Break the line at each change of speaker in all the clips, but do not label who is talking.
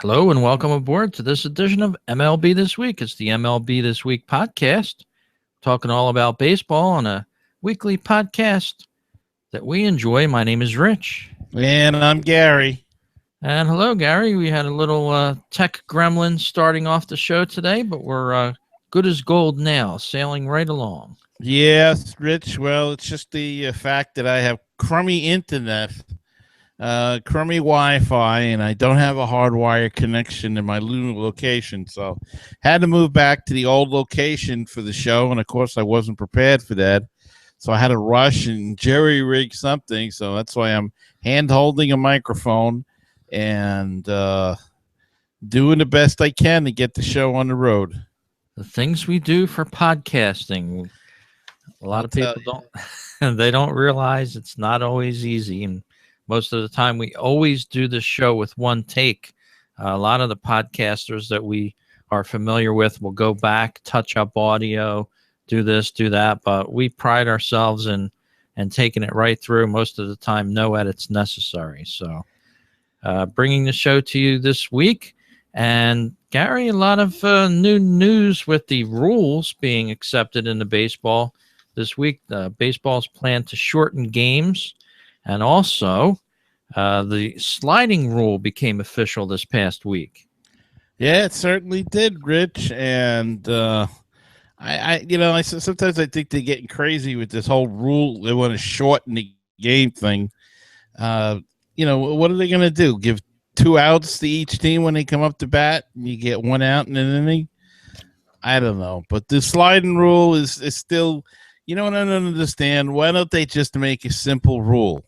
Hello and welcome aboard to this edition of MLB This Week. It's the MLB This Week podcast, talking all about baseball on a weekly podcast that we enjoy. My name is Rich.
And I'm Gary.
And hello, Gary. We had a little tech gremlin starting off the show today, but we're good as gold now, sailing right along.
Yes, Rich. Well, it's just the fact that I have crummy internet, crummy Wi-Fi, and I don't have a hardwire connection in my new location. So had to move back to the old location for the show. And, of course, I wasn't prepared for that. So I had to rush and jerry-rig something. So that's why I'm hand-holding a microphone and doing the best I can to get the show on the road.
The things we do for podcasting. A lot of people don't, they don't realize it's not always easy. And most of the time we always do the show with one take. A lot of the podcasters that we are familiar with will go back, touch up audio, do this, do that. But we pride ourselves in taking it right through. Most of the time, no edits necessary. So bringing the show to you this week. And Gary, a lot of new news with the rules being accepted into baseball this week. Baseball's plan to shorten games, and also the sliding rule became official this past week.
Yeah, it certainly did, Rich. And I sometimes I think they're getting crazy with this whole rule. They want to shorten the game thing. What are they going to do? Give 2 outs to each team when they come up to bat, and you get 1 out in an inning? I don't know. But the sliding rule is still, what I don't understand. Why don't they just make a simple rule?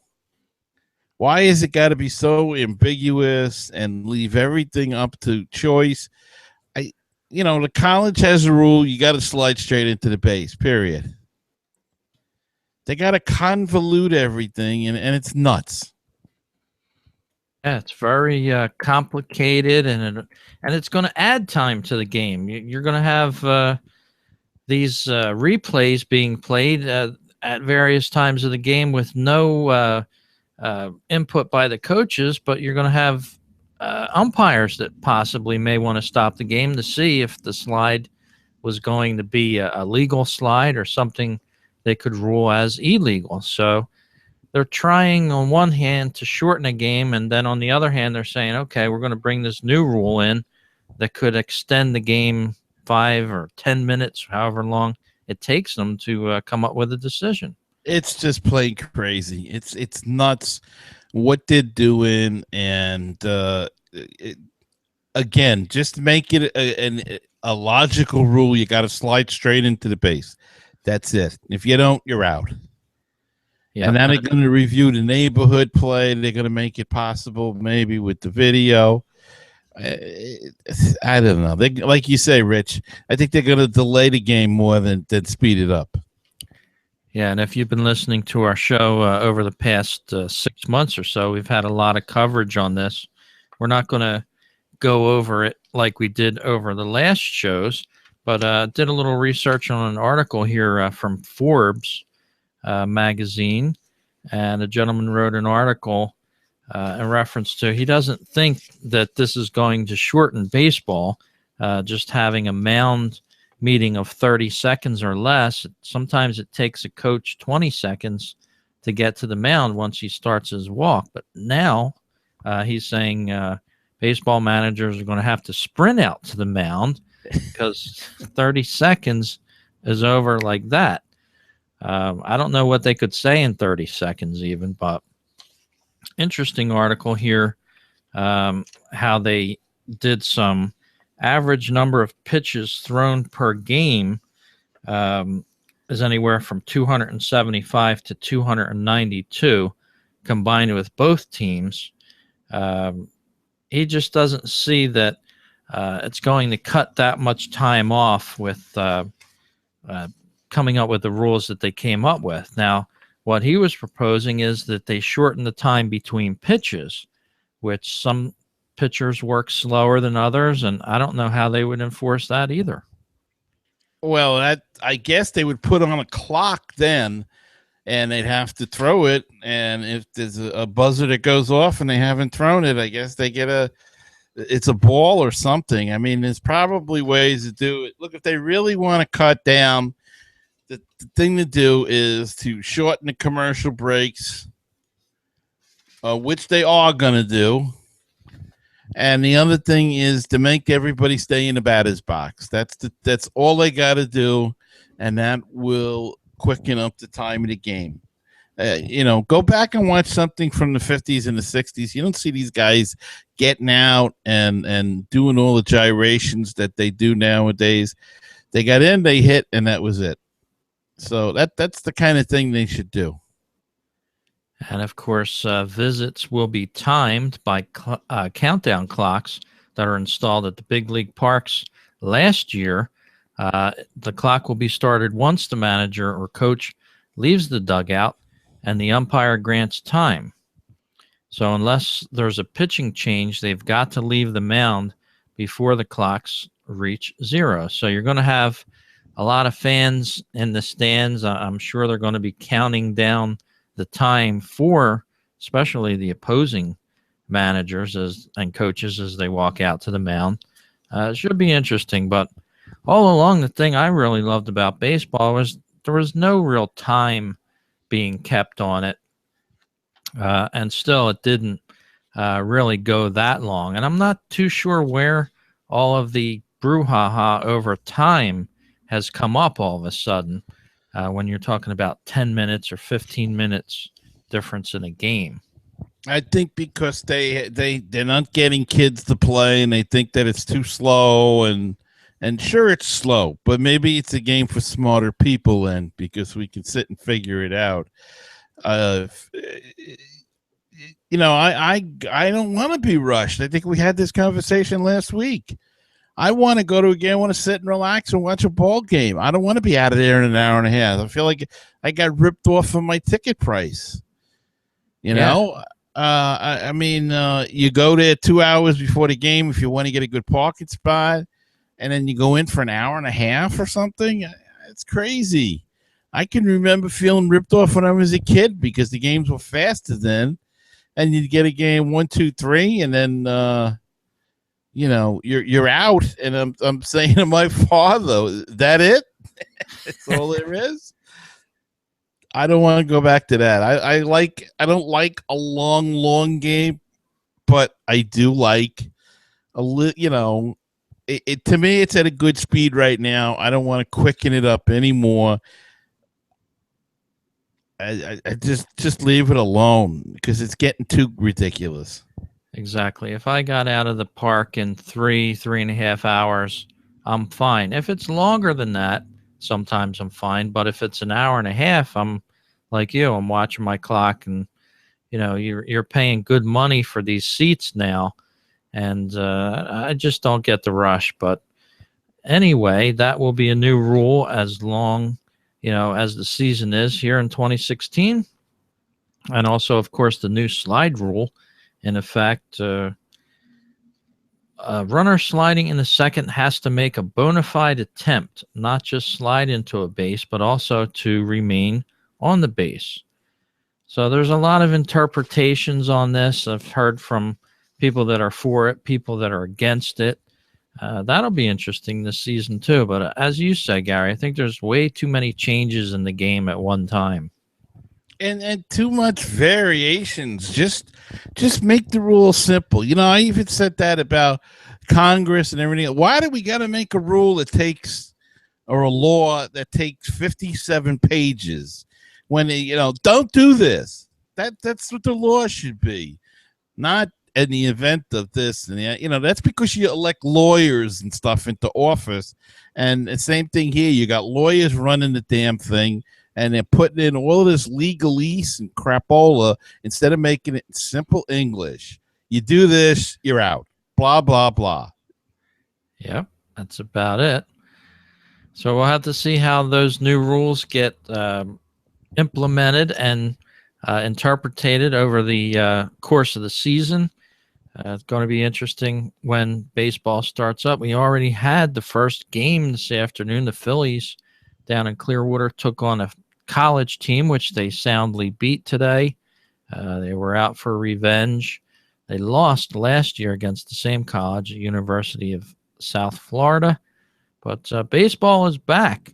Why is it got to be so ambiguous and leave everything up to choice? The college has a rule. You got to slide straight into the base, period. They got to convolute everything, and it's nuts.
Yeah, it's very complicated, and it's going to add time to the game. You're going to have these replays being played at various times of the game with no input by the coaches, but you're going to have umpires that possibly may want to stop the game to see if the slide was going to be a legal slide or something they could rule as illegal. So they're trying on one hand to shorten a game, and then on the other hand, they're saying, okay, we're going to bring this new rule in that could extend the game 5 or 10 minutes, however long it takes them to come up with a decision.
It's just plain crazy. It's nuts what they're doing, and again, just make it a logical rule. You got to slide straight into the base. That's it. If you don't, you're out. Yeah, and then they're going to review the neighborhood play. They're going to make it possible, maybe with the video. I don't know. They, like you say, Rich, I think they're going to delay the game more than speed it up.
Yeah, and if you've been listening to our show over the past 6 months or so, we've had a lot of coverage on this. We're not going to go over it like we did over the last shows, but did a little research on an article here from Forbes magazine, and a gentleman wrote an article in reference to, he doesn't think that this is going to shorten baseball, just having a mound meeting of 30 seconds or less. Sometimes it takes a coach 20 seconds to get to the mound once he starts his walk. But now he's saying baseball managers are going to have to sprint out to the mound because 30 seconds is over like that. I don't know what they could say in 30 seconds even, but interesting article here, how they did some average number of pitches thrown per game is anywhere from 275 to 292 combined with both teams. He just doesn't see that it's going to cut that much time off with coming up with the rules that they came up with. Now, what he was proposing is that they shorten the time between pitches, which some pitchers work slower than others, and I don't know how they would enforce that either.
Well, I guess they would put on a clock then, and they'd have to throw it. And if there's a buzzer that goes off and they haven't thrown it, I guess they get a it's a ball or something. I mean, there's probably ways to do it. Look, if they really want to cut down, the thing to do is to shorten the commercial breaks, which they are going to do. And the other thing is to make everybody stay in the batter's box. That's all they got to do, and that will quicken up the time of the game. Go back and watch something from the 50s and the 60s. You don't see these guys getting out and doing all the gyrations that they do nowadays. They got in, they hit, and that was it. So that's the kind of thing they should do.
And of course, visits will be timed by countdown clocks that are installed at the big league parks. Last year, the clock will be started once the manager or coach leaves the dugout and the umpire grants time. So unless there's a pitching change, they've got to leave the mound before the clocks reach zero. So you're going to have a lot of fans in the stands. I'm sure they're going to be counting down the time for especially the opposing managers and coaches as they walk out to the mound. It should be interesting. But all along, the thing I really loved about baseball was there was no real time being kept on it. And still, it didn't really go that long. And I'm not too sure where all of the brouhaha over time has come up all of a sudden. When you're talking about 10 minutes or 15 minutes difference in a game.
I think because they're not getting kids to play and they think that it's too slow and sure it's slow, but maybe it's a game for smarter people then because we can sit and figure it out. I don't want to be rushed. I think we had this conversation last week. I want to go to a game. I want to sit and relax and watch a ball game. I don't want to be out of there in an hour and a half. I feel like I got ripped off of my ticket price. You know, I mean, you go there 2 hours before the game if you want to get a good parking spot, and then you go in for an hour and a half or something. It's crazy. I can remember feeling ripped off when I was a kid because the games were faster then, and you'd get a game 1, 2, 3, and then. You're out, and I'm saying to my father, is that it? That's all there is. I don't want to go back to that. I don't like a long game, but I do like a little. It to me, it's at a good speed right now. I don't want to quicken it up anymore. I just leave it alone because it's getting too ridiculous.
Exactly. If I got out of the park in 3.5 hours, I'm fine. If it's longer than that, sometimes I'm fine. But if it's an hour and a half, I'm like you. I'm watching my clock, and you're paying good money for these seats now, and I just don't get the rush. But anyway, that will be a new rule as long as the season is here in 2016, and also, of course, the new slide rule. In effect, a runner sliding in the second has to make a bona fide attempt, not just slide into a base, but also to remain on the base. So there's a lot of interpretations on this. I've heard from people that are for it, people that are against it. That'll be interesting this season too. But as you say, Gary, I think there's way too many changes in the game at one time.
And too much variations. Just make the rules simple. I even said that about Congress and everything. Why do we got to make a rule that takes, or a law that takes 57 pages when don't do this? That's what the law should be, not in the event of this. And that's because you elect lawyers and stuff into office. And the same thing here. You got lawyers running the damn thing. And they're putting in all this legalese and crapola instead of making it in simple English. You do this, you're out. Blah, blah, blah.
Yep, that's about it. So we'll have to see how those new rules get implemented and interpreted over the course of the season. It's going to be interesting when baseball starts up. We already had the first game this afternoon. The Phillies down in Clearwater took on a college team, which they soundly beat today. They were out for revenge. They lost last year against the same college, University of South Florida. But baseball is back.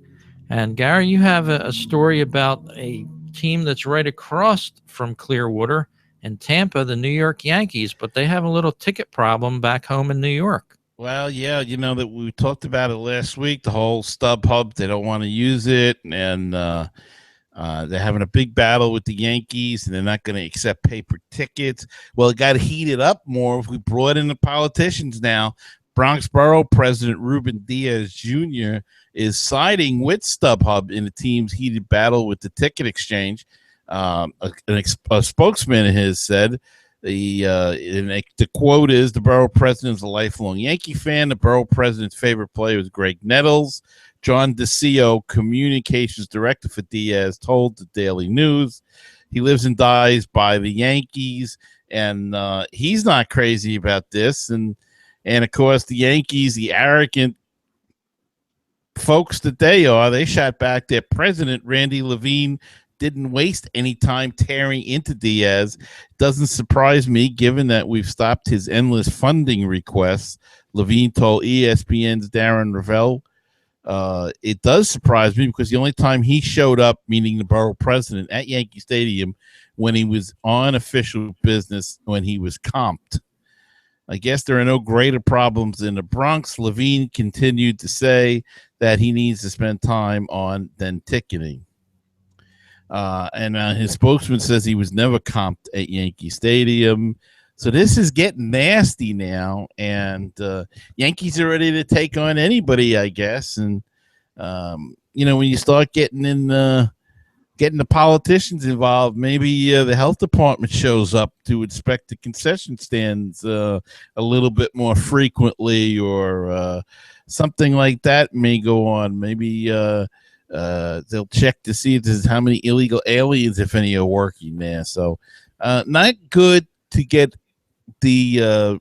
And Gary, you have a story about a team that's right across from Clearwater in Tampa, the New York Yankees, but they have a little ticket problem back home in New York.
Well, yeah, that we talked about it last week, the whole StubHub, they don't want to use it, and they're having a big battle with the Yankees, and they're not going to accept paper tickets. Well, it got heated up more if we brought in the politicians now. Bronx Borough President Ruben Diaz Jr. is siding with StubHub in the team's heated battle with the ticket exchange. A spokesman has said the quote is, the borough president is a lifelong Yankee fan. The borough president's favorite player was Greg Nettles. John DeCio, communications director for Diaz, told the Daily News he lives and dies by the Yankees, and he's not crazy about this. And of course, the Yankees, the arrogant folks that they shot back. Their president, Randy Levine, didn't waste any time tearing into Diaz. Doesn't surprise me, given that we've stopped his endless funding requests, Levine told ESPN's Darren Ravel. It does surprise me because the only time he showed up, meaning the borough president, at Yankee Stadium, when he was on official business, when he was comped. I guess there are no greater problems in the Bronx. Levine continued to say that he needs to spend time on than ticketing. And his spokesman says he was never comped at Yankee Stadium. So this is getting nasty now, and Yankees are ready to take on anybody, I guess. And when you start getting the politicians involved, maybe the health department shows up to inspect the concession stands a little bit more frequently, or something like that may go on. Maybe they'll check to see if there's how many illegal aliens, if any, are working there. So not good to get the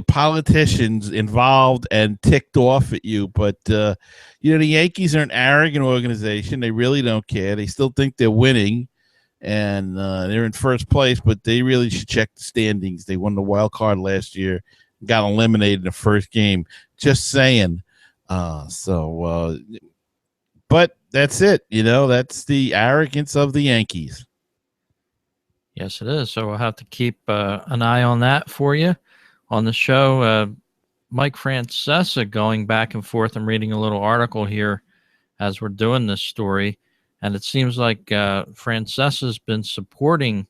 politicians involved and ticked off at you, but the Yankees are an arrogant organization. They really don't care. They still think they're winning, and they're in first place, but they really should check the standings. They won the wild card last year, got eliminated in the first game. Just saying. But that's it. That's the arrogance of the Yankees.
Yes, it is. So we'll have to keep an eye on that for you on the show. Mike Francesa going back and forth. I'm reading a little article here as we're doing this story, and it seems like Francesa's been supporting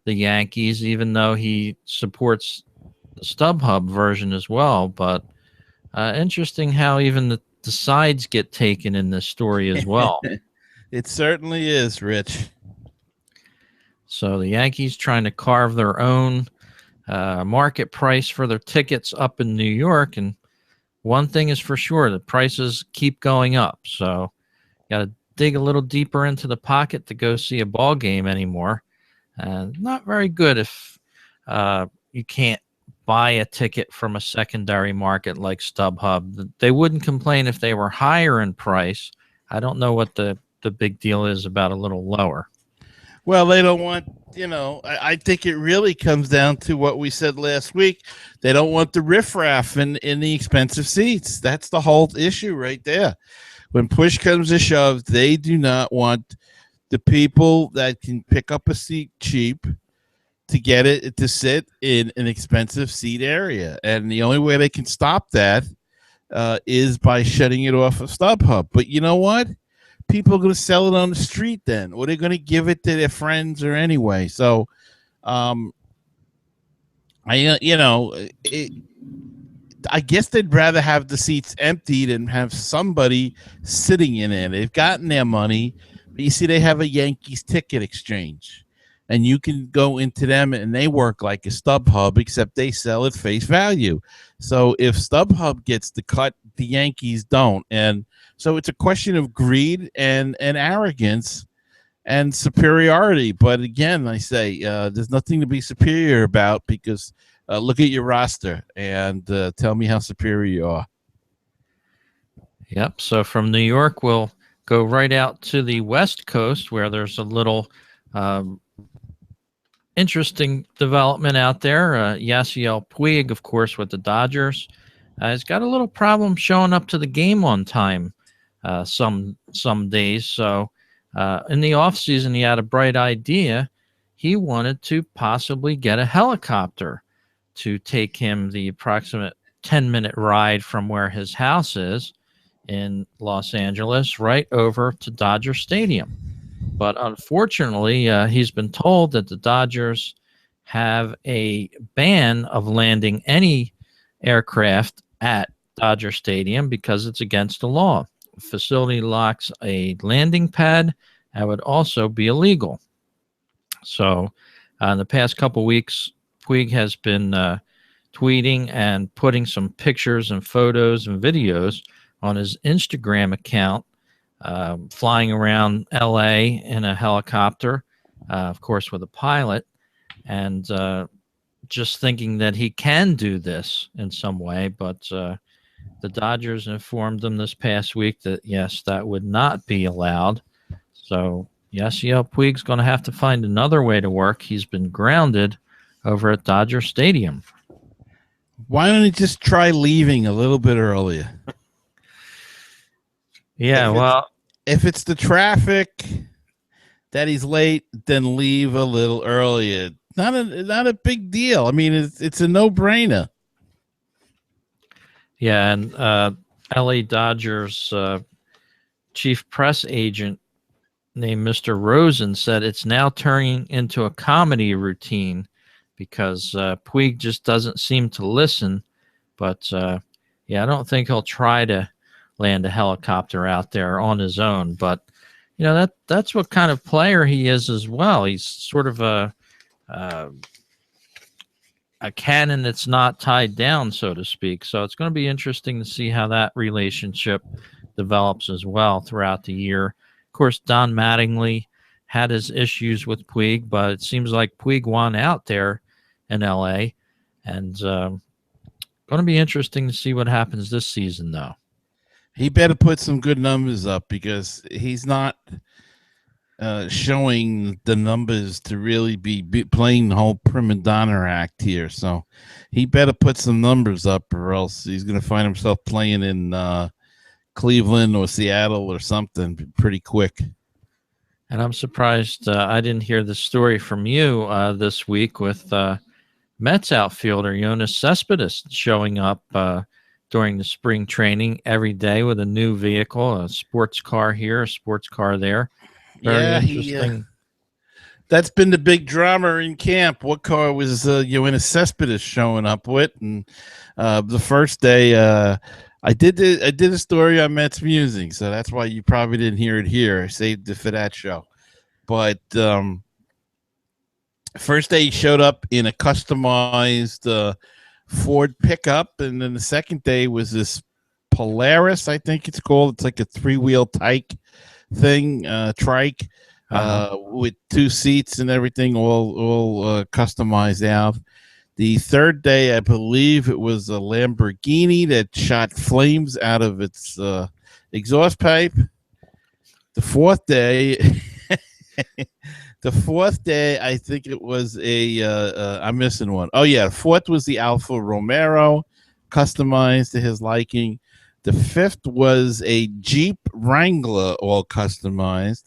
the Yankees, even though he supports the StubHub version as well. But interesting how even the sides get taken in this story as well.
It certainly is, Rich.
So the Yankees trying to carve their own market price for their tickets up in New York. And one thing is for sure, the prices keep going up. So you got to dig a little deeper into the pocket to go see a ball game anymore. Not very good if you can't buy a ticket from a secondary market like StubHub. They wouldn't complain if they were higher in price. I don't know what the big deal is about a little lower.
Well, they don't want, I think it really comes down to what we said last week. They don't want the riffraff in the expensive seats. That's the whole issue right there. When push comes to shove, they do not want the people that can pick up a seat cheap to get it to sit in an expensive seat area. And the only way they can stop that is by shutting it off of StubHub. But you know what? People are going to sell it on the street then, or they're going to give it to their friends or anyway. So, I guess they'd rather have the seats emptied and have somebody sitting in it. They've gotten their money, but you see, they have a Yankees ticket exchange, and you can go into them, and they work like a StubHub, except they sell at face value. So if StubHub gets the cut, the Yankees don't, and so it's a question of greed and arrogance and superiority. But again, I say there's nothing to be superior about, because look at your roster and tell me how superior you are.
Yep. So from New York, we'll go right out to the West Coast, where there's a little interesting development out there. Yasiel Puig, of course, with the Dodgers, has got a little problem showing up to the game on time some days. So in the offseason, he had a bright idea. He wanted to possibly get a helicopter to take him the approximate 10-minute ride from where his house is in Los Angeles right over to Dodger Stadium. But unfortunately, he's been told that the Dodgers have a ban of landing any aircraft at Dodger Stadium because it's against the law. The facility lacks a landing pad. That would also be illegal. So in the past couple weeks, Puig has been tweeting and putting some pictures and photos and videos on his Instagram account, flying around LA in a helicopter, of course, with a pilot, and just thinking that he can do this in some way. But the Dodgers informed them this past week that, yes, that would not be allowed. So, Yasiel Puig's going to have to find another way to work. He's been grounded over at Dodger Stadium.
Why don't he just try leaving a little bit earlier?
Yeah,
if it's the traffic that he's late, then leave a little earlier. Not a big deal. I mean, it's a no-brainer.
Yeah, and LA Dodgers chief press agent named Mr. Rosen said it's now turning into a comedy routine because Puig just doesn't seem to listen. But, yeah, I don't think he'll try to land a helicopter out there on his own. But, you know, that's what kind of player he is as well. He's sort of a cannon that's not tied down, so to speak. So it's going to be interesting to see how that relationship develops as well throughout the year. Of course, Don Mattingly had his issues with Puig, but it seems like Puig won out there in LA. And going to be interesting to see what happens this season, though.
He better put some good numbers up because he's not showing the numbers to really be playing the whole prima donna act here. So he better put some numbers up or else he's going to find himself playing in Cleveland or Seattle or something pretty quick.
And I'm surprised I didn't hear the story from you this week with Mets outfielder Jonas Cespedes showing up during the spring training every day with a new vehicle, a sports car here, a sports car there. Very interesting.
That's been the big drama in camp. What car was Jonas Cespedes showing up with? And the first day, I did a story on Mets Musing, so that's why you probably didn't hear it here. I saved it for that show. But first day he showed up in a customized Ford pickup, and then the second day was this Polaris, I think it's called. It's like a 3-wheel trike with 2 seats and everything, all customized out. The third day, I believe it was a Lamborghini that shot flames out of its exhaust pipe. The fourth day, I think it was I'm missing one. Oh, yeah. The fourth was the Alfa Romero, customized to his liking. The fifth was a Jeep Wrangler, all customized.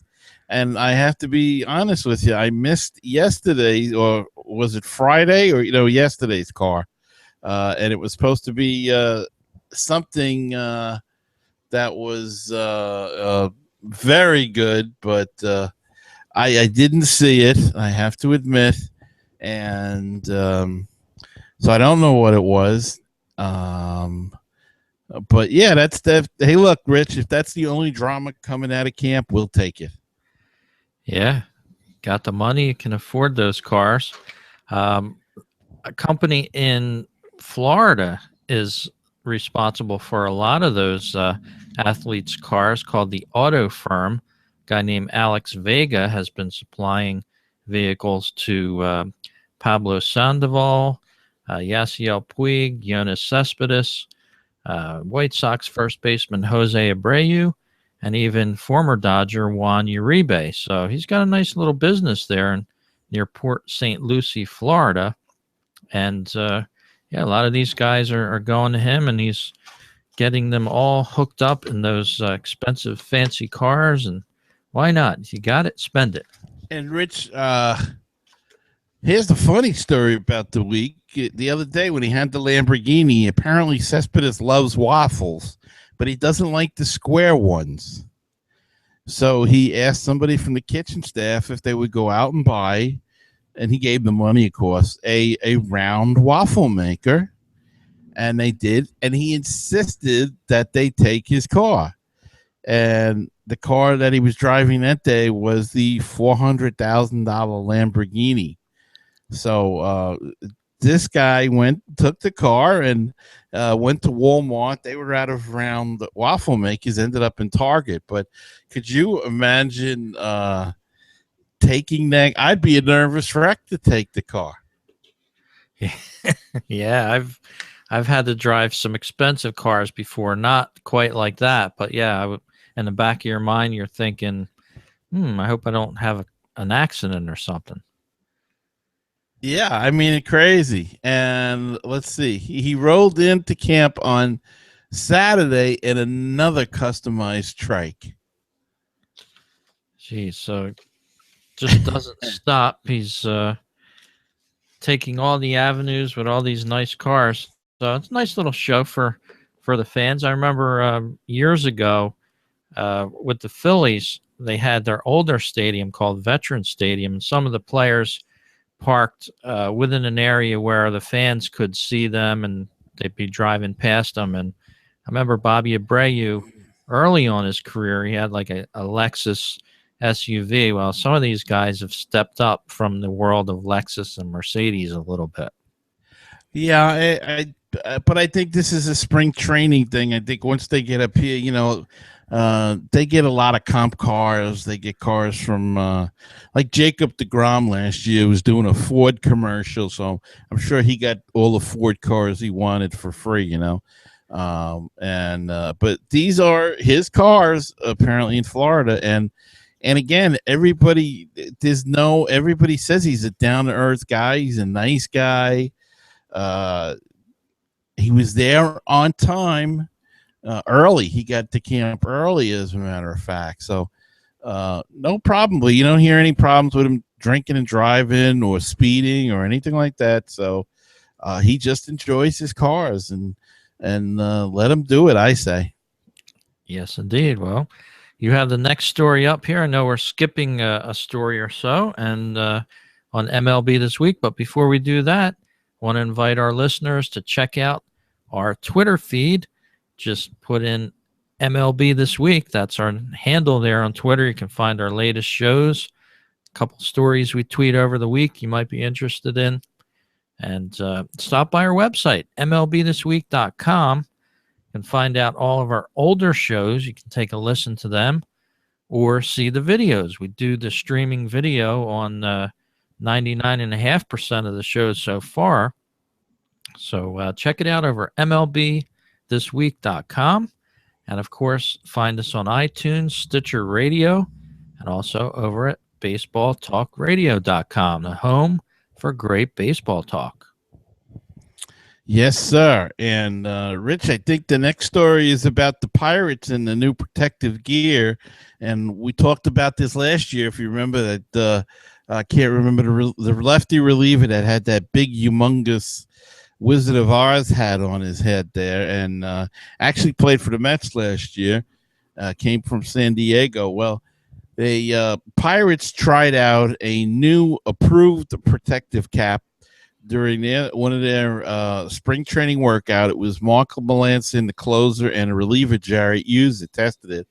And I have to be honest with you, I missed yesterday, or was it Friday, or yesterday's car. And it was supposed to be something that was very good, but I didn't see it, I have to admit. And so I don't know what it was. But yeah, that's the. Hey, look, Rich, if that's the only drama coming out of camp, we'll take it.
Yeah, got the money, you can afford those cars. A company in Florida is responsible for a lot of those athletes' cars called the Auto Firm. A guy named Alex Vega has been supplying vehicles to Pablo Sandoval, Yasiel Puig, Jonas Cespedes, White Sox first baseman Jose Abreu, and even former Dodger Juan Uribe. So he's got a nice little business there, and near Port St. Lucie, Florida. And yeah, a lot of these guys are going to him, and he's getting them all hooked up in those expensive, fancy cars. And why not? If you got it, spend it.
And Rich, here's the funny story about the week. The other day when he had the Lamborghini, apparently Cespedes loves waffles, but he doesn't like the square ones. So he asked somebody from the kitchen staff if they would go out and buy, and he gave them money, of course, a round waffle maker. And they did. And he insisted that they take his car. And the car that he was driving that day was the $400,000 Lamborghini. So this guy took the car and went to Walmart. They were out of round waffle makers, ended up in Target. But could you imagine taking that? I'd be a nervous wreck to take the car.
Yeah, I've had to drive some expensive cars before, not quite like that, but yeah, in the back of your mind, you're thinking, I hope I don't have an accident or something.
Yeah, I mean, it's crazy. And let's see, he rolled into camp on Saturday in another customized trike.
Geez, so just doesn't stop. He's taking all the avenues with all these nice cars. So it's a nice little show for the fans. I remember years ago with the Phillies, they had their older stadium called Veterans Stadium, and some of the players parked within an area where the fans could see them, and they'd be driving past them. And I remember Bobby Abreu, early on his career, he had like a Lexus SUV. Well, some of these guys have stepped up from the world of Lexus and Mercedes a little bit.
Yeah, but I think this is a spring training thing. I think once they get up here, they get a lot of comp cars. They get cars from like Jacob deGrom last year was doing a Ford commercial, so I'm sure he got all the Ford cars he wanted for free. But these are his cars apparently in Florida, and again, everybody says he's a down to earth guy. He's a nice guy. He was there on time. Early. He got to camp early, as a matter of fact. So no problem. But you don't hear any problems with him drinking and driving or speeding or anything like that. So he just enjoys his cars and let him do it, I say.
Yes, indeed. Well, you have the next story up here. I know we're skipping a story or so and on MLB This Week. But before we do that, I want to invite our listeners to check out our Twitter feed. Just put in MLB This Week. That's our handle there on Twitter. You can find our latest shows, a couple stories we tweet over the week you might be interested in. And stop by our website, MLBThisWeek.com. You can find out all of our older shows. You can take a listen to them or see the videos. We do the streaming video on 99.5% of the shows so far. So check it out over MLBThisWeek.com. And of course, find us on iTunes, Stitcher Radio, and also over at BaseballTalkRadio.com, the home for great baseball talk.
Yes, sir. And Rich, I think the next story is about the Pirates and the new protective gear. And we talked about this last year, if you remember that. I can't remember the lefty reliever that had that big, humongous Wizard of Oz hat on his head there, and actually played for the Mets last year. Came from San Diego. Well, the Pirates tried out a new approved protective cap during one of their spring training workout. It was Marco Melanson, the closer, and a reliever, Jarrett Hughes, that tested it,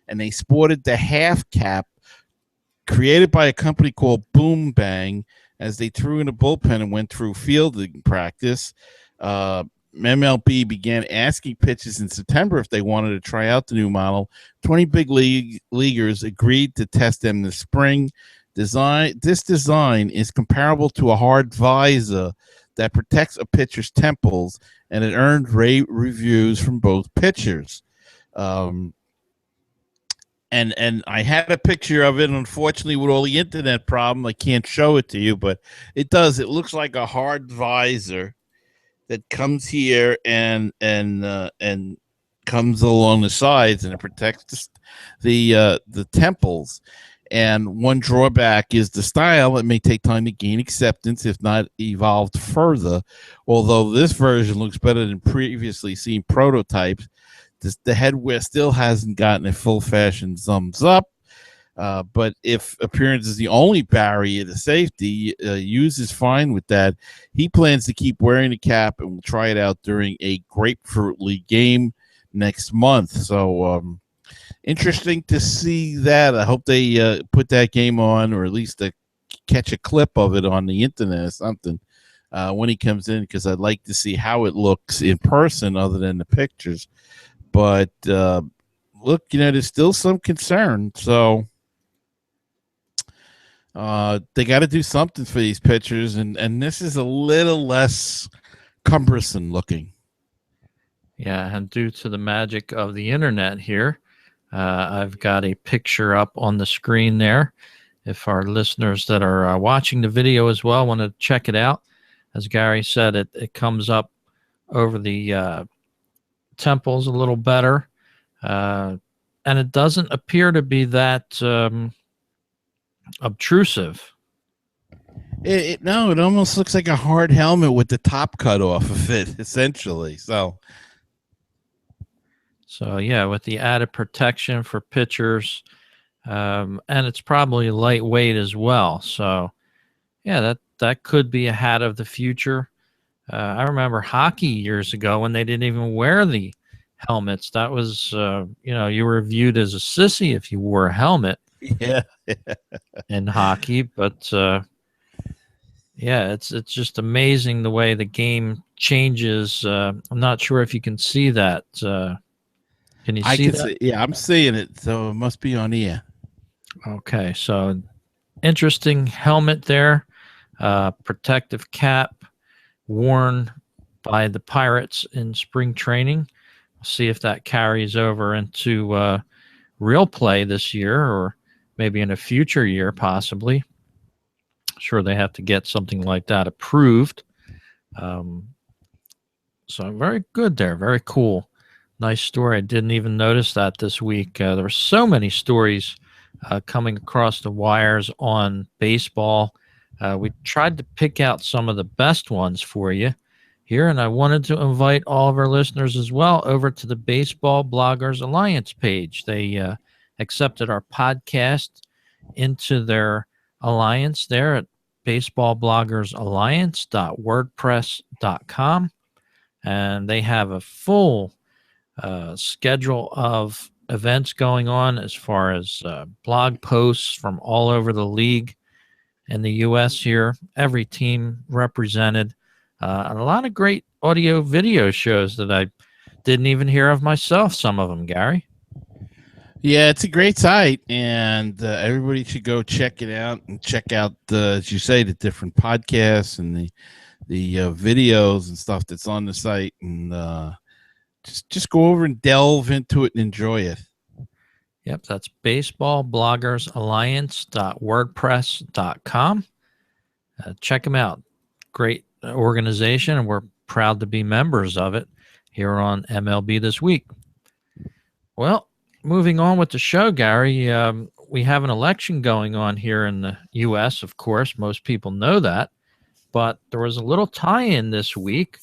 and they sported the half cap created by a company called Boom Bang as they threw in a bullpen and went through fielding practice. MLB began asking pitchers in September if they wanted to try out the new model. 20 big leaguers agreed to test them this spring. This design is comparable to a hard visor that protects a pitcher's temples, and it earned rave reviews from both pitchers. and I had a picture of it. Unfortunately, with all the internet problem, I can't show it to you, but it does. It looks like a hard visor that comes here and comes along the sides, and it protects the temples. And one drawback is the style. It may take time to gain acceptance, if not evolved further. Although this version looks better than previously seen prototypes, the headwear still hasn't gotten a full fashion thumbs up. But if appearance is the only barrier to safety, Hughes is fine with that. He plans to keep wearing the cap and will try it out during a Grapefruit League game next month. So interesting to see that. I hope they put that game on, or at least catch a clip of it on the internet or something when he comes in, because I'd like to see how it looks in person other than the pictures. But look, there's still some concern. So they got to do something for these pitchers, and this is a little less cumbersome looking.
Yeah, and due to the magic of the internet here, I've got a picture up on the screen there. If our listeners that are watching the video as well want to check it out, as Gary said, it comes up over the temples a little better, and it doesn't appear to be that obtrusive.
No, it almost looks like a hard helmet with the top cut off of it, essentially. So
yeah, with the added protection for pitchers, and it's probably lightweight as well. So yeah, that could be a hat of the future. I remember hockey years ago when they didn't even wear the helmets. That was, you were viewed as a sissy if you wore a helmet.
Yeah.
In hockey, but yeah, it's just amazing the way the game changes. I'm not sure if you can see that. Can you see that?
Yeah, I'm seeing it. So it must be on here.
Okay, so interesting helmet there, protective cap worn by the Pirates in spring training. We'll see if that carries over into real play this year, or maybe in a future year, possibly. Sure, they have to get something like that approved. So very good there. Very cool. Nice story. I didn't even notice that this week. There were so many stories coming across the wires on baseball. We tried to pick out some of the best ones for you here, and I wanted to invite all of our listeners as well over to the Baseball Bloggers Alliance page. They accepted our podcast into their alliance there at baseballbloggersalliance.wordpress.com, and they have a full schedule of events going on as far as blog posts from all over the league in the U.S. here, every team represented, and a lot of great audio video shows that I didn't even hear of myself, some of them, Gary.
Yeah, it's a great site, and everybody should go check it out and check out, as you say, the different podcasts and the videos and stuff that's on the site, and just go over and delve into it and enjoy it.
Yep, that's baseballbloggersalliance.wordpress.com. Check them out. Great organization, and we're proud to be members of it here on MLB This Week. Well, moving on with the show, Gary, we have an election going on here in the U.S., of course. Most people know that. But there was a little tie-in this week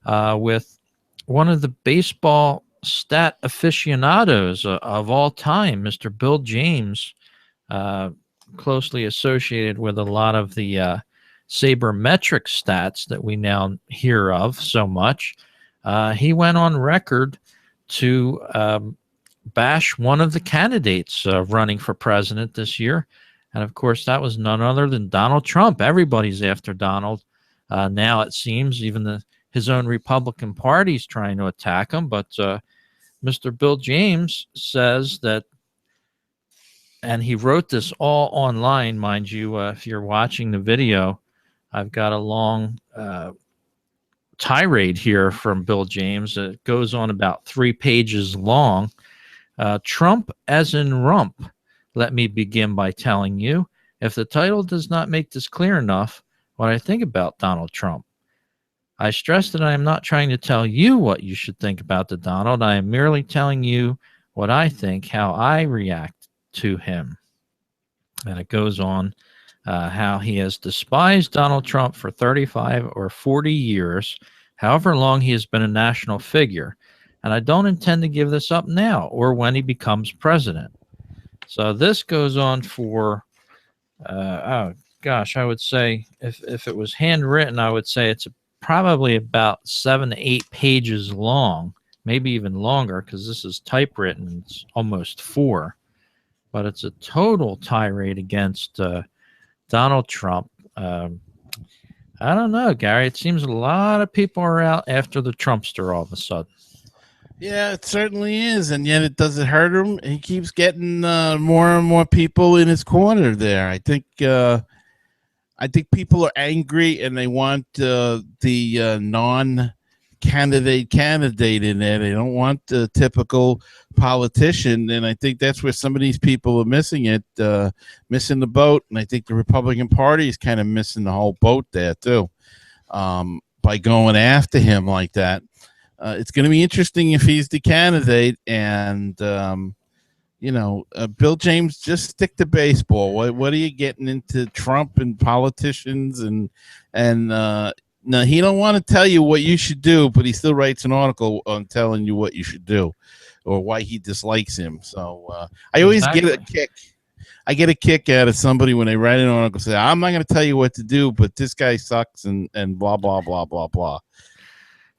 with one of the baseball stat aficionados of all time, Mr. Bill James, closely associated with a lot of the sabermetric stats that we now hear of so much. He went on record to bash one of the candidates running for president this year. And, of course, that was none other than Donald Trump. Everybody's after Donald now, it seems. Even his own Republican Party's trying to attack him. But Mr. Bill James says that, and he wrote this all online, mind you, if you're watching the video, I've got a long tirade here from Bill James. It goes on about 3 pages long. Trump as in rump. Let me begin by telling you, if the title does not make this clear enough, what I think about Donald Trump. I stress that I am not trying to tell you what you should think about the Donald. I am merely telling you what I think, how I react to him. And it goes on how he has despised Donald Trump for 35 or 40 years, however long he has been a national figure. And I don't intend to give this up now or when he becomes president. So this goes on for, I would say if it was handwritten, I would say it's probably about 7 to 8 pages long, maybe even longer, because this is typewritten. It's almost 4. But it's a total tirade against Donald Trump. I don't know, Gary. It seems a lot of people are out after the Trumpster all of a sudden.
Yeah, it certainly is, and yet it doesn't hurt him. He keeps getting more and more people in his corner there. I think people are angry, and they want the non-candidate in there. They don't want the typical politician, and I think that's where some of these people are missing the boat. And I think the Republican Party is kind of missing the whole boat there too, by going after him like that. It's going to be interesting if he's the candidate, and Bill James, just stick to baseball. What are you getting into Trump and politicians and no, he don't want to tell you what you should do, but he still writes an article on telling you what you should do or why he dislikes him. So I always get a kick. I get a kick out of somebody when they write an article, say, I'm not going to tell you what to do, but this guy sucks and blah, blah, blah, blah, blah.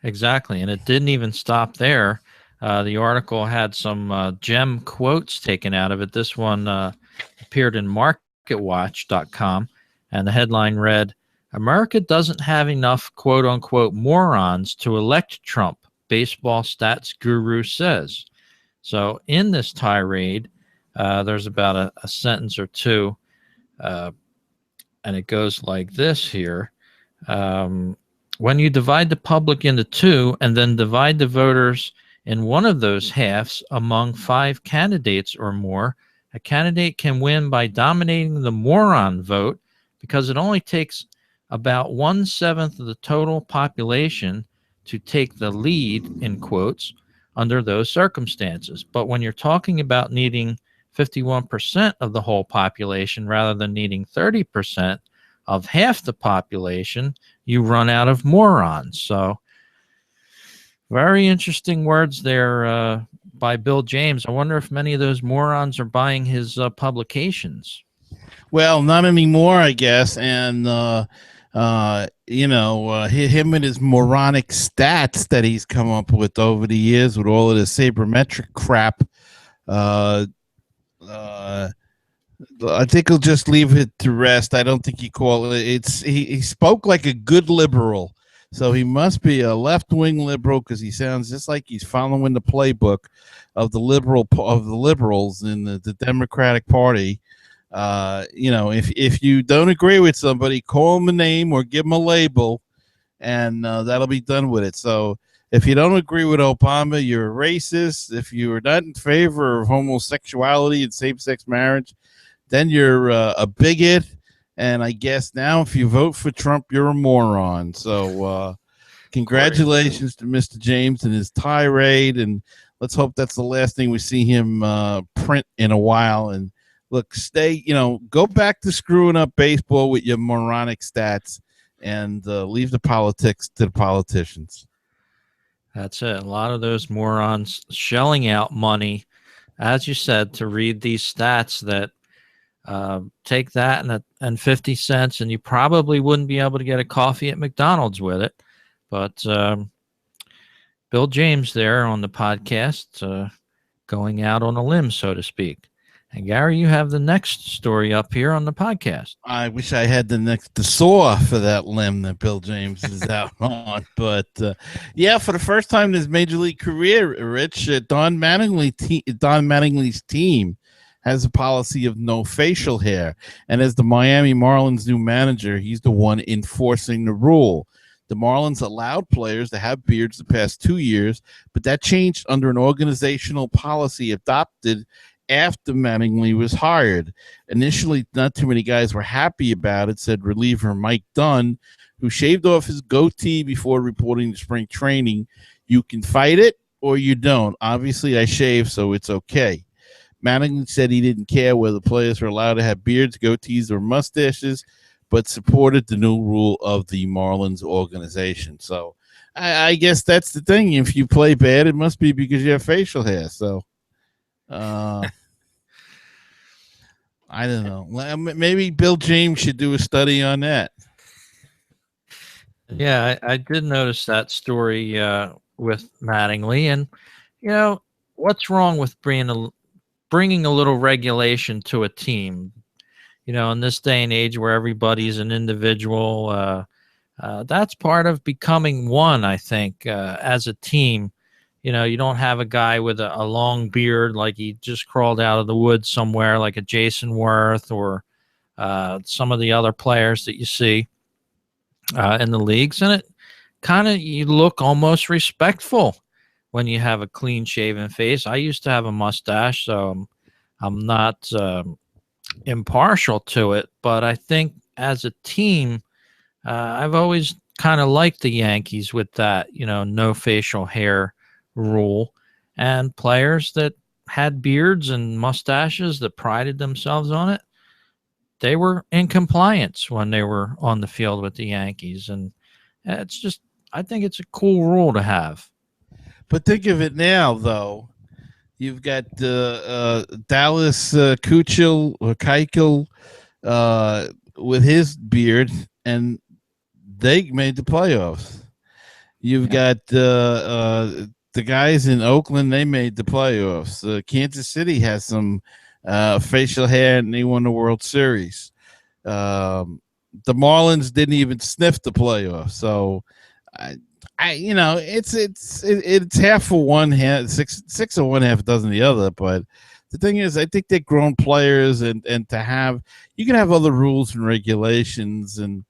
Exactly. And it didn't even stop there. The article had some gem quotes taken out of it. This one appeared in marketwatch.com, and the headline read, America doesn't have enough quote-unquote morons to elect Trump, baseball stats guru says. So in this tirade, there's about a sentence or two, and it goes like this here. When you divide the public into two and then divide the voters in one of those halves among 5 candidates or more, a candidate can win by dominating the moron vote because it only takes about 1/7 of the total population to take the lead, in quotes, under those circumstances. But when you're talking about needing 51% of the whole population rather than needing 30% of half the population, you run out of morons. So very interesting words there by Bill James. I wonder if many of those morons are buying his publications.
Well, not anymore, I guess. And, him and his moronic stats that he's come up with over the years with all of the sabermetric crap, I think he'll just leave it to rest. I don't think he he spoke like a good liberal. So he must be a left-wing liberal because he sounds just like he's following the playbook of the liberals in the Democratic Party. If you don't agree with somebody, call them a name or give them a label, and that'll be done with it. So if you don't agree with Obama, you're a racist. If you are not in favor of homosexuality and same-sex marriage, then you're a bigot. And I guess now if you vote for Trump, you're a moron. So congratulations to Mr. James and his tirade. And let's hope that's the last thing we see him print in a while. And look, go back to screwing up baseball with your moronic stats and leave the politics to the politicians.
That's it. A lot of those morons shelling out money, as you said, to read these stats that take that and 50 cents, and you probably wouldn't be able to get a coffee at McDonald's with it. But Bill James there on the podcast going out on a limb, so to speak. And Gary, you have the next story up here on the podcast.
I wish I had the saw for that limb that Bill James is out on. But for the first time in his major league career, Rich, Don Mattingly's team has a policy of no facial hair. And as the Miami Marlins new manager, he's the one enforcing the rule. The Marlins allowed players to have beards the past 2 years, but that changed under an organizational policy adopted after Mattingly was hired. Initially, not too many guys were happy about it, said reliever Mike Dunn, who shaved off his goatee before reporting to spring training. You can fight it or you don't. Obviously, I shave, so it's okay. Mattingly said he didn't care whether players were allowed to have beards, goatees, or mustaches, but supported the new rule of the Marlins organization. So I guess that's the thing. If you play bad, it must be because you have facial hair. So I don't know. Maybe Bill James should do a study on that.
Yeah, I did notice that story with Mattingly. And, what's wrong with bringing a little regulation to a team? In this day and age where everybody's an individual, that's part of becoming one, I think, as a team. You don't have a guy with a long beard like he just crawled out of the woods somewhere, like a Jason Worth or some of the other players that you see in the leagues. And it kind of, you look almost respectful when you have a clean-shaven face. I used to have a mustache, so I'm not impartial to it, but I think as a team, I've always kind of liked the Yankees with that, no facial hair rule, and players that had beards and mustaches that prided themselves on it, they were in compliance when they were on the field with the Yankees. And it's just, I think it's a cool rule to have.
But think of it now, though. You've got Dallas Keuchel with his beard, and they made the playoffs. You've got the guys in Oakland, they made the playoffs. Kansas City has some facial hair, and they won the World Series. The Marlins didn't even sniff the playoffs. So, it's half for one, half six of one, half a dozen the other. But the thing is, I think they're grown players, and to have, you can have other rules and regulations, and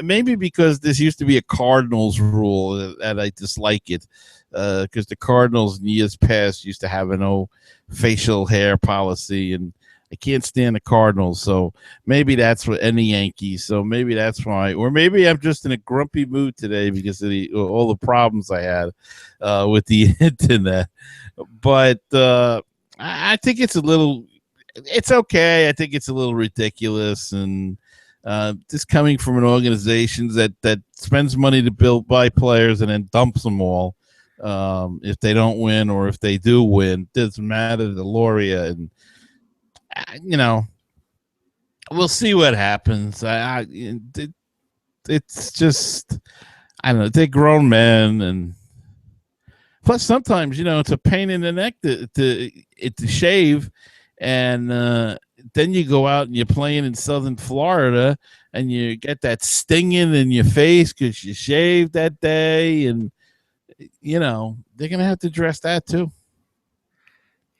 maybe because this used to be a Cardinals rule that I dislike it, because the Cardinals in years past used to have no facial hair policy, and I can't stand the Cardinals. So maybe that's what, and the Yankees. So maybe that's why, or maybe I'm just in a grumpy mood today because of all the problems I had with the internet. But I think it's okay. I think it's a little ridiculous, and this coming from an organization that spends money to buy players and then dumps them all if they don't win, or if they do win, doesn't matter the laurea. And we'll see what happens. It's just, I don't know. They're grown men, and plus sometimes it's a pain in the neck to shave, and then you go out and you're playing in Southern Florida, and you get that stinging in your face because you shaved that day, and they're gonna have to address that too.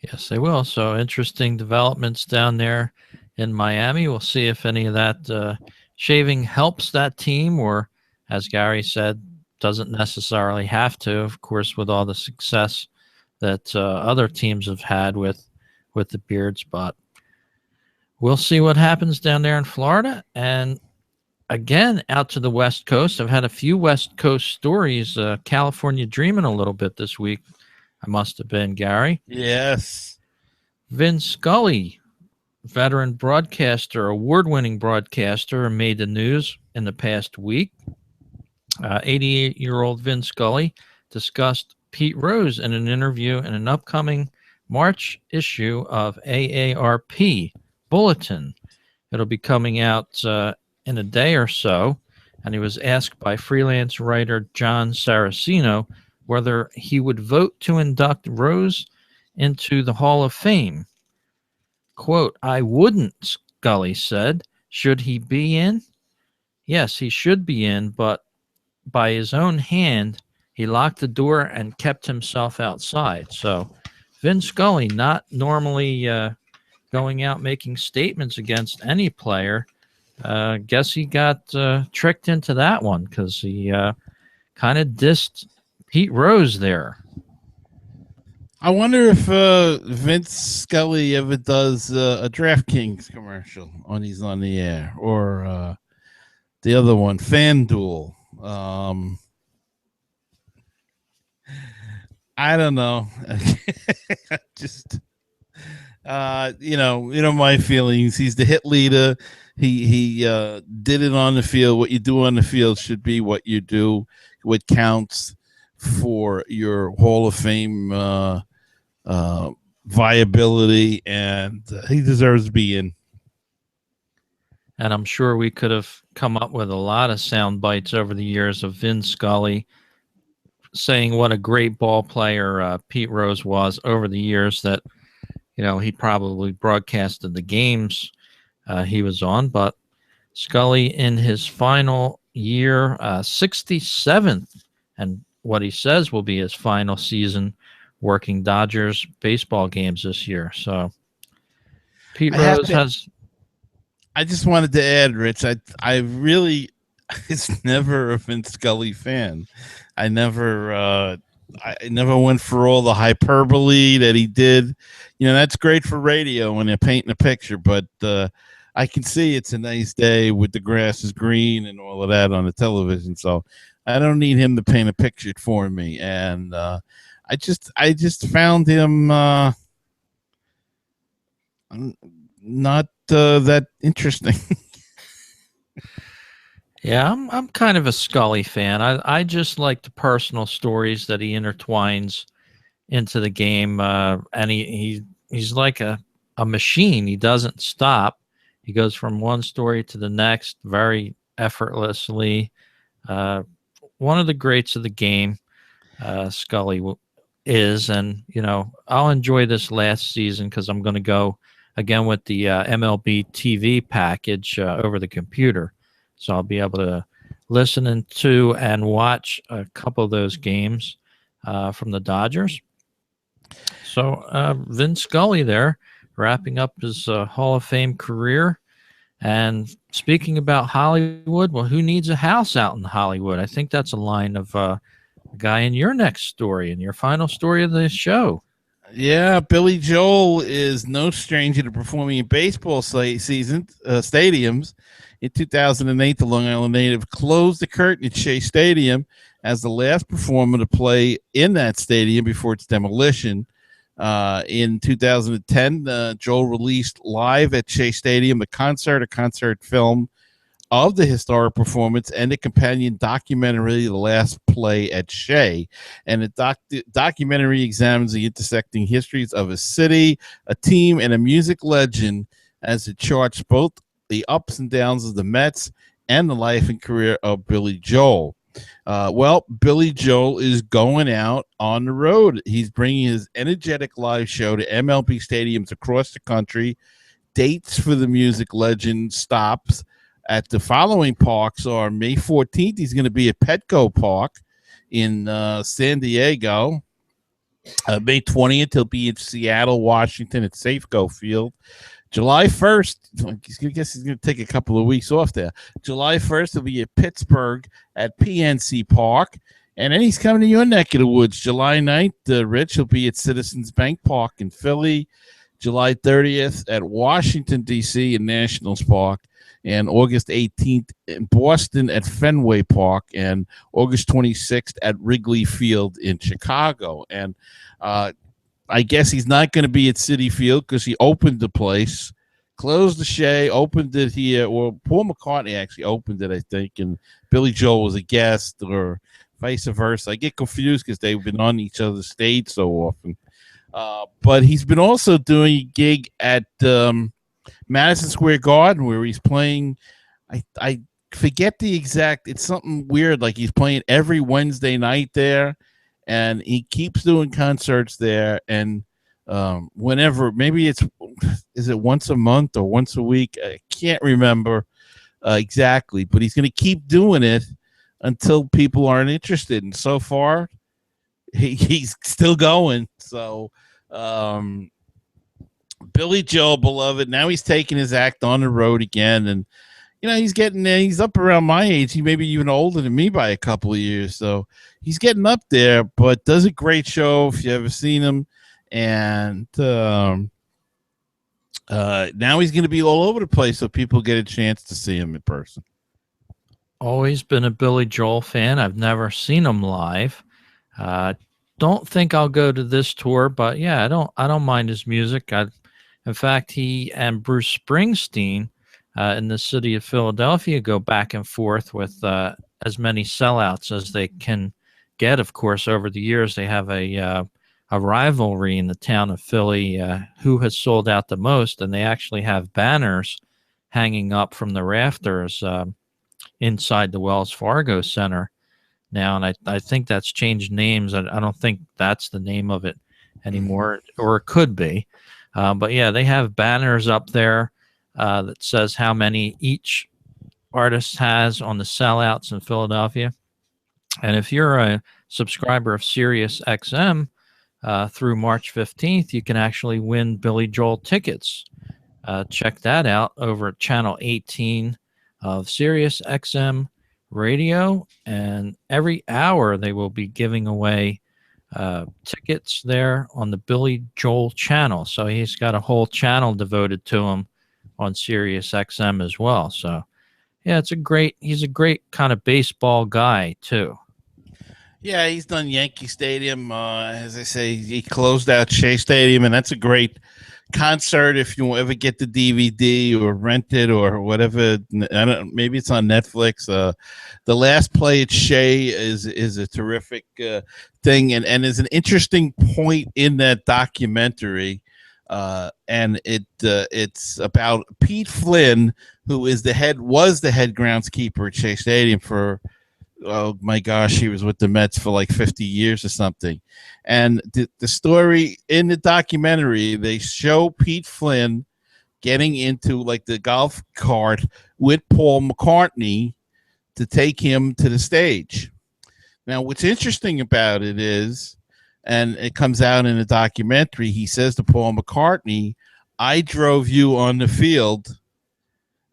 Yes, they will. So interesting developments down there in Miami. We'll see if any of that shaving helps that team, or, as Gary said, doesn't necessarily have to. Of course, with all the success that other teams have had with the beards, but we'll see what happens down there in Florida. And again, out to the West Coast, I've had a few West Coast stories. California dreaming a little bit this week. I must have been, Gary.
Yes.
Vin Scully, veteran broadcaster, award-winning broadcaster, made the news in the past week. 88-year-old Vin Scully discussed Pete Rose in an interview in an upcoming March issue of AARP Bulletin. It'll be coming out in a day or so, and he was asked by freelance writer John Saraceno whether he would vote to induct Rose into the Hall of Fame. Quote, "I wouldn't," Scully said. "Should he be in? Yes, he should be in, but by his own hand, he locked the door and kept himself outside." So Vin Scully, not normally going out making statements against any player, Guess he got tricked into that one because he kind of dissed Pete Rose there.
I wonder if Vince Scully ever does a DraftKings commercial when he's on the air, or the other one, FanDuel. I don't know. Just my feelings. He's the hit leader. He did it on the field. What you do on the field should be what you do. What counts for your Hall of Fame viability, and he deserves to be in.
And I'm sure we could have come up with a lot of sound bites over the years of Vin Scully saying what a great ball player Pete Rose was over the years that, he probably broadcasted the games he was on. But Scully in his final year, 67th, and what he says will be his final season working Dodgers baseball games this year. So Pete Rose has...
I just wanted to add, Rich, I really was never a Vince Scully fan. I never went for all the hyperbole that he did. That's great for radio when they're painting a picture, but I can see it's a nice day with the grass is green and all of that on the television. So I don't need him to paint a picture for me. And I just found him not that interesting.
Yeah, I'm kind of a Scully fan. I just like the personal stories that he intertwines into the game, and he's like a machine. He doesn't stop. He goes from one story to the next very effortlessly. One of the greats of the game, Scully is, and I'll enjoy this last season because I'm going to go again with the MLB TV package over the computer. So I'll be able to listen to and watch a couple of those games from the Dodgers. So Vin Scully there, wrapping up his Hall of Fame career. And speaking about Hollywood, well, who needs a house out in Hollywood? I think that's a line of a guy in your next story, in your final story of the show.
Yeah, Billy Joel is no stranger to performing in baseball stadiums. In 2008, the Long Island native closed the curtain at Shea Stadium as the last performer to play in that stadium before its demolition. In 2010, Joel released live at Shea Stadium a concert film of the historic performance and a companion documentary, The Last Play at Shea. And the documentary examines the intersecting histories of a city, a team, and a music legend as it charts both the ups and downs of the Mets and the life and career of Billy Joel. Billy Joel is going out on the road. He's bringing his energetic live show to MLB stadiums across the country. Dates for the music legend stops at the following parks are May 14th. He's going to be at Petco Park in San Diego. May 20th, he'll be in Seattle, Washington at Safeco Field. July 1st, I guess he's going to take a couple of weeks off there. July 1st, he'll be at Pittsburgh at PNC Park. And then he's coming to your neck of the woods. July 9th, Rich, he'll be at Citizens Bank Park in Philly. July 30th at Washington, D.C. in Nationals Park. And August 18th in Boston at Fenway Park. And August 26th at Wrigley Field in Chicago. And I guess he's not going to be at Citi Field because he opened the place, closed the Shea, opened it here. Well, Paul McCartney actually opened it, I think, and Billy Joel was a guest, or vice versa. I get confused because they've been on each other's stage so often. But he's been also doing a gig at Madison Square Garden where he's playing. I forget the exact. It's something weird, like he's playing every Wednesday night there. And he keeps doing concerts there, and whenever, maybe is it once a month or once a week? I can't remember exactly, but he's going to keep doing it until people aren't interested. And so far, he's still going. So, Billy Joel, beloved, now he's taking his act on the road again, and he's getting there. He's up around my age. He may be even older than me by a couple of years. So he's getting up there, but does a great show if you ever seen him. And now he's going to be all over the place, so people get a chance to see him in person.
Always been a Billy Joel fan. I've never seen him live. Don't think I'll go to this tour, but yeah, I don't mind his music. In fact, he and Bruce Springsteen in the city of Philadelphia go back and forth with as many sellouts as they can get. Of course, over the years, they have a rivalry in the town of Philly, who has sold out the most, and they actually have banners hanging up from the rafters inside the Wells Fargo Center now, and I think that's changed names. I don't think that's the name of it anymore, or it could be. But yeah, they have banners up there that says how many each artist has on the sellouts in Philadelphia. And if you're a subscriber of Sirius XM through March 15th, you can actually win Billy Joel tickets. Check that out over at channel 18 of Sirius XM radio, and every hour they will be giving away tickets there on the Billy Joel channel. So he's got a whole channel devoted to him on Sirius XM as well. So yeah, he's a great kind of baseball guy too.
Yeah, he's done Yankee Stadium. As I say, he closed out Shea Stadium, and that's a great concert if you ever get the DVD or rent it or whatever. Maybe it's on Netflix. The last play at Shea is a terrific thing, and there's an interesting point in that documentary, and it's about Pete Flynn, who was the head groundskeeper at Shea Stadium for, oh my gosh, he was with the Mets for like 50 years or something. And the story in the documentary, they show Pete Flynn getting into like the golf cart with Paul McCartney to take him to the stage. Now, what's interesting about it is, and it comes out in the documentary, he says to Paul McCartney, I drove you on the field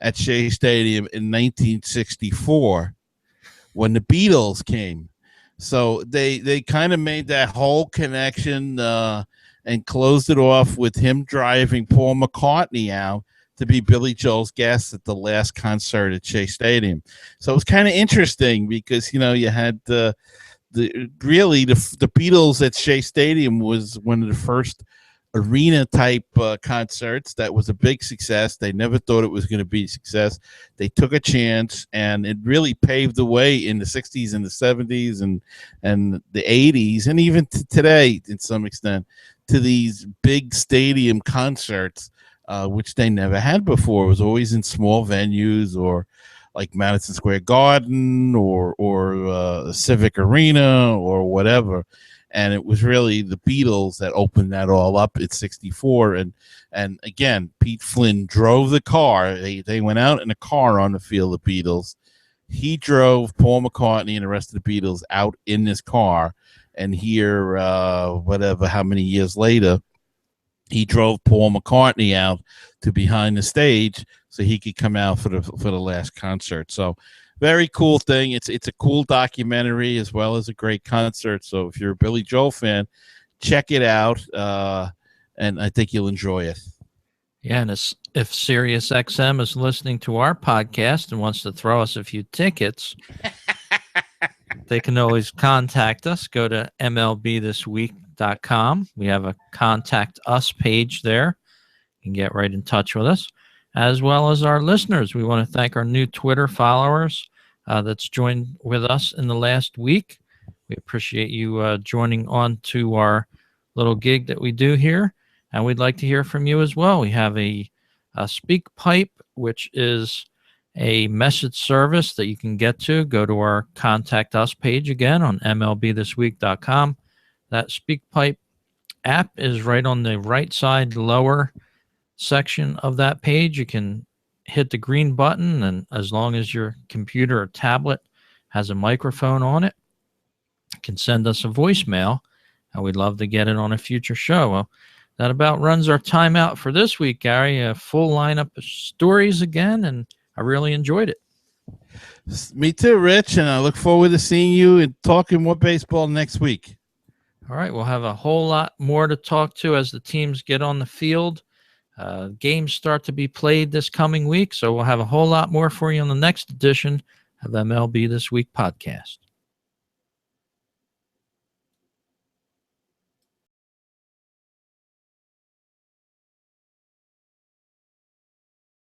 at Shea Stadium in 1964. when the Beatles came. So they kind of made that whole connection and closed it off with him driving Paul McCartney out to be Billy Joel's guest at the last concert at Shea Stadium. So it was kind of interesting because, you know, you had the Beatles at Shea Stadium was one of the first arena type concerts that was a big success. They never thought it was going to be a success. They took a chance, and it really paved the way in the 60s and the 70s and the 80s, and even today, in some extent, to these big stadium concerts, which they never had before. It was always in small venues or like Madison Square Garden or Civic Arena or whatever. And it was really the Beatles that opened that all up at 64. And again, Pete Flynn drove the car. They went out in a car on the field, the Beatles. He drove Paul McCartney and the rest of the Beatles out in this car. And here, how many years later, he drove Paul McCartney out to behind the stage so he could come out for the last concert. So very cool thing. It's a cool documentary as well as a great concert. So if you're a Billy Joel fan, check it out, and I think you'll enjoy it.
Yeah, and if Sirius XM is listening to our podcast and wants to throw us a few tickets, they can always contact us. Go to MLBThisWeek.com. We have a contact us page there. You can get right in touch with us, as well as our listeners. We want to thank our new Twitter followers that's joined with us in the last week. We appreciate you joining on to our little gig that we do here, and we'd like to hear from you as well. We have a Speak Pipe, which is a message service that you can get to. Go to our Contact Us page again on MLBThisWeek.com. That Speak Pipe app is right on the right side lower section of that page. You can hit the green button, and as long as your computer or tablet has a microphone on it, you can send us a voicemail, and we'd love to get it on a future show. Well, that about runs our time out for this week, Gary. A full lineup of stories again, and I really enjoyed it.
Me too, Rich, and I look forward to seeing you and talking more baseball next week.
All right, we'll have a whole lot more to talk to as the teams get on the field. Games start to be played this coming week, so we'll have a whole lot more for you on the next edition of MLB This Week podcast.